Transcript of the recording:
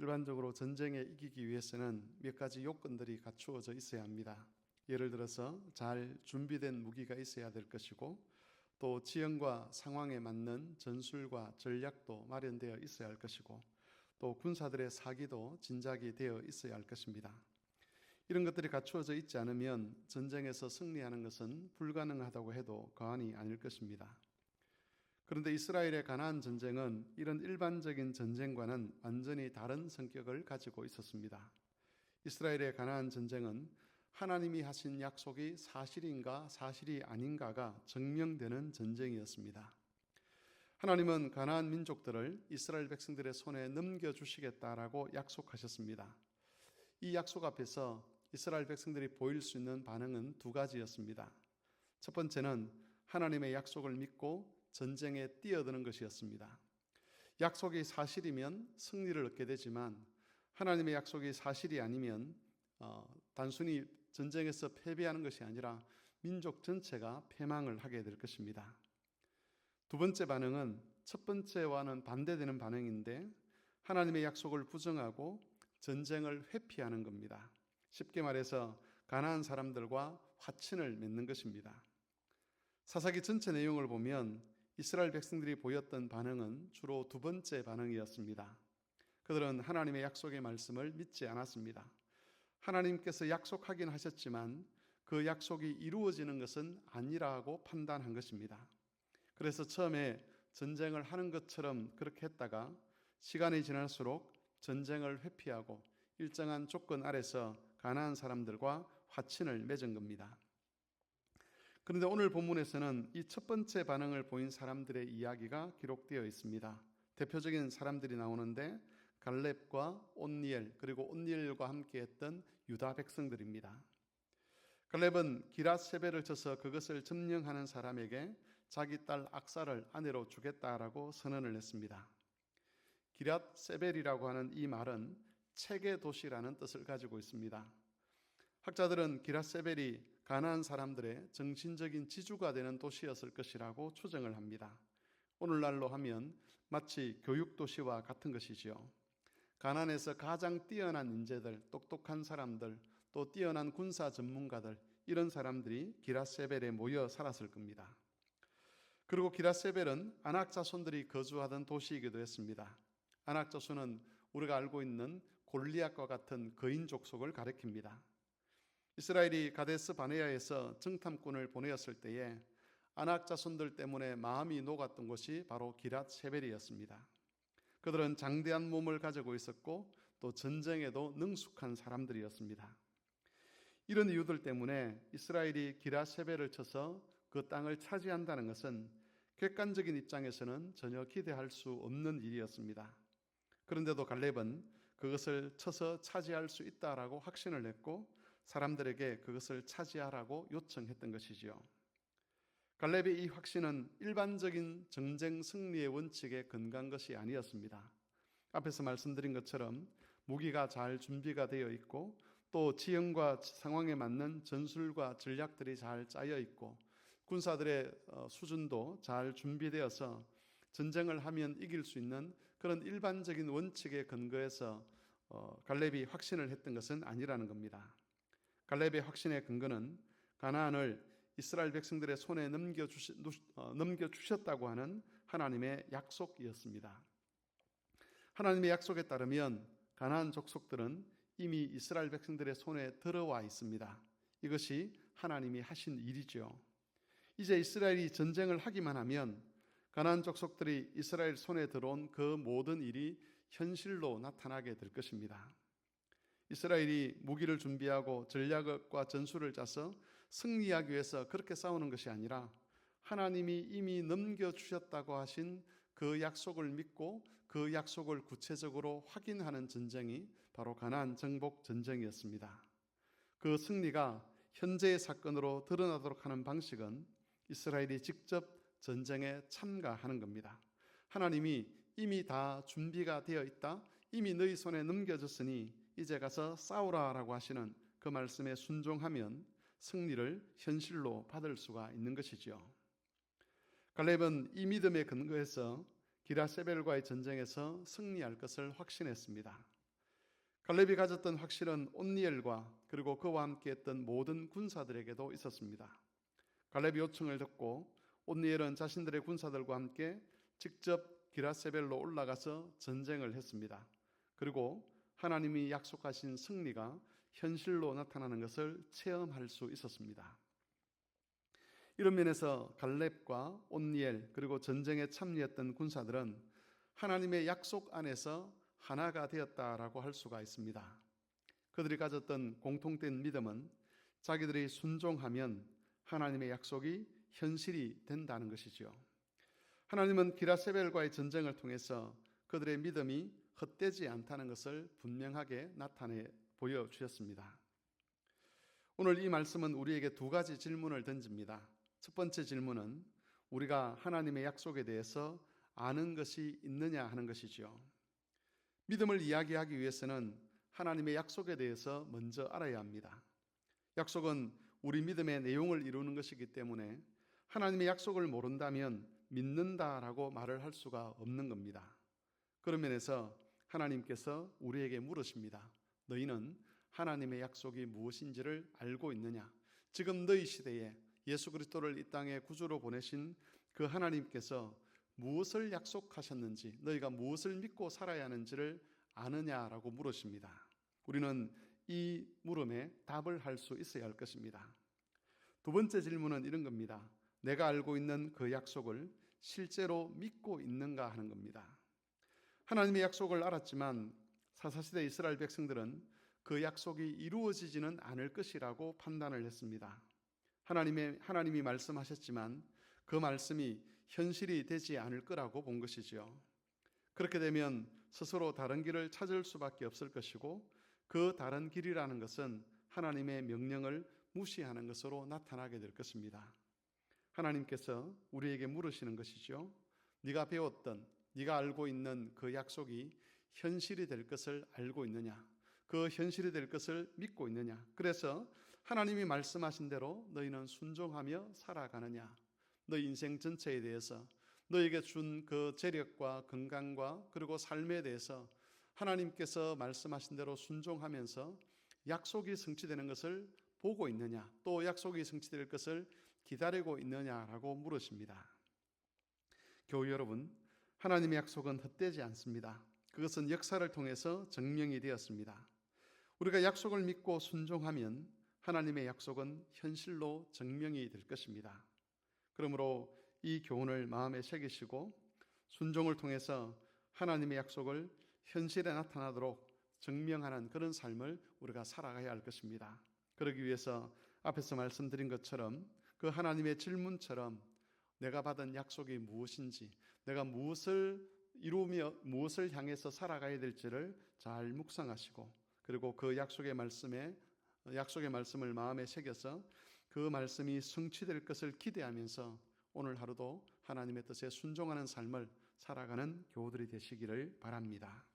일반적으로 전쟁에 이기기 위해서는 몇 가지 요건들이 갖추어져 있어야 합니다. 예를 들어서 잘 준비된 무기가 있어야 될 것이고, 또 지형과 상황에 맞는 전술과 전략도 마련되어 있어야 할 것이고, 또 군사들의 사기도 진작이 되어 있어야 할 것입니다. 이런 것들이 갖추어져 있지 않으면 전쟁에서 승리하는 것은 불가능하다고 해도 과언이 아닐 것입니다. 그런데 이스라엘의 가나안 전쟁은 이런 일반적인 전쟁과는 완전히 다른 성격을 가지고 있었습니다. 이스라엘의 가나안 전쟁은 하나님이 하신 약속이 사실인가 사실이 아닌가가 증명되는 전쟁이었습니다. 하나님은 가나안 민족들을 이스라엘 백성들의 손에 넘겨주시겠다라고 약속하셨습니다. 이 약속 앞에서 이스라엘 백성들이 보일 수 있는 반응은 두 가지였습니다. 첫 번째는 하나님의 약속을 믿고 전쟁에 뛰어드는 것이었습니다. 약속이 사실이면 승리를 얻게 되지만 하나님의 약속이 사실이 아니면 단순히 전쟁에서 패배하는 것이 아니라 민족 전체가 패망을 하게 될 것입니다. 두 번째 반응은 첫 번째와는 반대되는 반응인데 하나님의 약속을 부정하고 전쟁을 회피하는 겁니다. 쉽게 말해서 가나안 사람들과 화친을 맺는 것입니다. 사사기 전체 내용을 보면 이스라엘 백성들이 보였던 반응은 주로 두 번째 반응이었습니다. 그들은 하나님의 약속의 말씀을 믿지 않았습니다. 하나님께서 약속하긴 하셨지만 그 약속이 이루어지는 것은 아니라고 판단한 것입니다. 그래서 처음에 전쟁을 하는 것처럼 그렇게 했다가 시간이 지날수록 전쟁을 회피하고 일정한 조건 아래서 가나안 사람들과 화친을 맺은 겁니다. 그런데 오늘 본문에서는 이 첫 번째 반응을 보인 사람들의 이야기가 기록되어 있습니다. 대표적인 사람들이 나오는데 갈렙과 온니엘, 그리고 온니엘과 함께했던 유다 백성들입니다. 갈렙은 기랏세벨을 쳐서 그것을 점령하는 사람에게 자기 딸 악사를 아내로 주겠다라고 선언을 했습니다. 기랏세벨이라고 하는 이 말은 책의 도시라는 뜻을 가지고 있습니다. 학자들은 기랏세벨이 가나안 사람들의 정신적인 지주가 되는 도시였을 것이라고 추정을 합니다. 오늘날로 하면 마치 교육도시와 같은 것이지요. 가나안에서 가장 뛰어난 인재들, 똑똑한 사람들, 또 뛰어난 군사 전문가들, 이런 사람들이 기랏세벨에 모여 살았을 겁니다. 그리고 기랏세벨은 아낙 자손들이 거주하던 도시이기도 했습니다. 아낙 자손은 우리가 알고 있는 골리앗과 같은 거인 족속을 가리킵니다. 이스라엘이 가데스 바네아에서 정탐꾼을 보내었을 때에 아낙 자손들 때문에 마음이 녹았던 곳이 바로 기랏세벨이었습니다. 그들은 장대한 몸을 가지고 있었고 또 전쟁에도 능숙한 사람들이었습니다. 이런 이유들 때문에 이스라엘이 기랏세벨을 쳐서 그 땅을 차지한다는 것은 객관적인 입장에서는 전혀 기대할 수 없는 일이었습니다. 그런데도 갈렙은 그것을 쳐서 차지할 수 있다라고 확신을 했고 사람들에게 그것을 차지하라고 요청했던 것이지요. 갈렙의 이 확신은 일반적인 전쟁 승리의 원칙에 근거한 것이 아니었습니다. 앞에서 말씀드린 것처럼 무기가 잘 준비가 되어 있고 또 지형과 상황에 맞는 전술과 전략들이 잘 짜여 있고 군사들의 수준도 잘 준비되어서 전쟁을 하면 이길 수 있는 그런 일반적인 원칙에 근거해서 갈렙이 확신을 했던 것은 아니라는 겁니다. 갈렙의 확신의 근거는 가나안을 이스라엘 백성들의 손에 넘겨주셨다고 하는 하나님의 약속이었습니다. 하나님의 약속에 따르면 가나안 족속들은 이미 이스라엘 백성들의 손에 들어와 있습니다. 이것이 하나님이 하신 일이죠. 이제 이스라엘이 전쟁을 하기만 하면 가나안 족속들이 이스라엘 손에 들어온 그 모든 일이 현실로 나타나게 될 것입니다. 이스라엘이 무기를 준비하고 전략과 전술을 짜서 승리하기 위해서 그렇게 싸우는 것이 아니라 하나님이 이미 넘겨주셨다고 하신 그 약속을 믿고 그 약속을 구체적으로 확인하는 전쟁이 바로 가나안 정복 전쟁이었습니다. 그 승리가 현재의 사건으로 드러나도록 하는 방식은 이스라엘이 직접 전쟁에 참가하는 겁니다. 하나님이 이미 다 준비가 되어 있다, 이미 너희 손에 넘겨졌으니 이제 가서 싸우라라고 하시는 그 말씀에 순종하면 승리를 현실로 받을 수가 있는 것이지요. 갈렙은 이 믿음에 근거해서 기랏세벨과의 전쟁에서 승리할 것을 확신했습니다. 갈렙이 가졌던 확신은 온니엘과 그리고 그와 함께했던 모든 군사들에게도 있었습니다. 갈렙의 요청을 듣고 온니엘은 자신들의 군사들과 함께 직접 기라세벨로 올라가서 전쟁을 했습니다. 그리고 하나님이 약속하신 승리가 현실로 나타나는 것을 체험할 수 있었습니다. 이런 면에서 갈렙과 온니엘 그리고 전쟁에 참여했던 군사들은 하나님의 약속 안에서 하나가 되었다라고 할 수가 있습니다. 그들이 가졌던 공통된 믿음은 자기들이 순종하면 하나님의 약속이 현실이 된다는 것이죠. 하나님은 기라세벨과의 전쟁을 통해서 그들의 믿음이 헛되지 않다는 것을 분명하게 나타내 보여주셨습니다. 오늘 이 말씀은 우리에게 두 가지 질문을 던집니다. 첫 번째 질문은 우리가 하나님의 약속에 대해서 아는 것이 있느냐 하는 것이죠. 믿음을 이야기하기 위해서는 하나님의 약속에 대해서 먼저 알아야 합니다. 약속은 우리 믿음의 내용을 이루는 것이기 때문에 하나님의 약속을 모른다면 믿는다라고 말을 할 수가 없는 겁니다. 그런 면에서 하나님께서 우리에게 물으십니다. 너희는 하나님의 약속이 무엇인지를 알고 있느냐? 지금 너희 시대에 예수 그리스도를 이 땅에 구주로 보내신 그 하나님께서 무엇을 약속하셨는지, 너희가 무엇을 믿고 살아야 하는지를 아느냐라고 물으십니다. 우리는 이 물음에 답을 할 수 있어야 할 것입니다. 두 번째 질문은 이런 겁니다. 내가 알고 있는 그 약속을 실제로 믿고 있는가 하는 겁니다. 하나님의 약속을 알았지만 사사시대 이스라엘 백성들은 그 약속이 이루어지지는 않을 것이라고 판단을 했습니다. 하나님이 말씀하셨지만 그 말씀이 현실이 되지 않을 거라고 본 것이죠. 그렇게 되면 스스로 다른 길을 찾을 수밖에 없을 것이고 그 다른 길이라는 것은 하나님의 명령을 무시하는 것으로 나타나게 될 것입니다. 하나님께서 우리에게 물으시는 것이죠. 네가 배웠던, 네가 알고 있는 그 약속이 현실이 될 것을 알고 있느냐? 그 현실이 될 것을 믿고 있느냐? 그래서 하나님이 말씀하신 대로 너희는 순종하며 살아가느냐? 너 인생 전체에 대해서 너에게 준 그 재력과 건강과 그리고 삶에 대해서 하나님께서 말씀하신 대로 순종하면서 약속이 성취되는 것을 보고 있느냐? 또 약속이 성취될 것을 기다리고 있느냐라고 물으십니다. 교우 여러분, 하나님의 약속은 헛되지 않습니다. 그것은 역사를 통해서 증명이 되었습니다. 우리가 약속을 믿고 순종하면 하나님의 약속은 현실로 증명이 될 것입니다. 그러므로 이 교훈을 마음에 새기시고 순종을 통해서 하나님의 약속을 현실에 나타나도록 증명하는 그런 삶을 우리가 살아가야 할 것입니다. 그러기 위해서 앞에서 말씀드린 것처럼 그 하나님의 질문처럼 내가 받은 약속이 무엇인지, 내가 무엇을 이루며 무엇을 향해서 살아가야 될지를 잘 묵상하시고 그리고 그 약속의 말씀을 마음에 새겨서 그 말씀이 성취될 것을 기대하면서 오늘 하루도 하나님의 뜻에 순종하는 삶을 살아가는 교우들이 되시기를 바랍니다.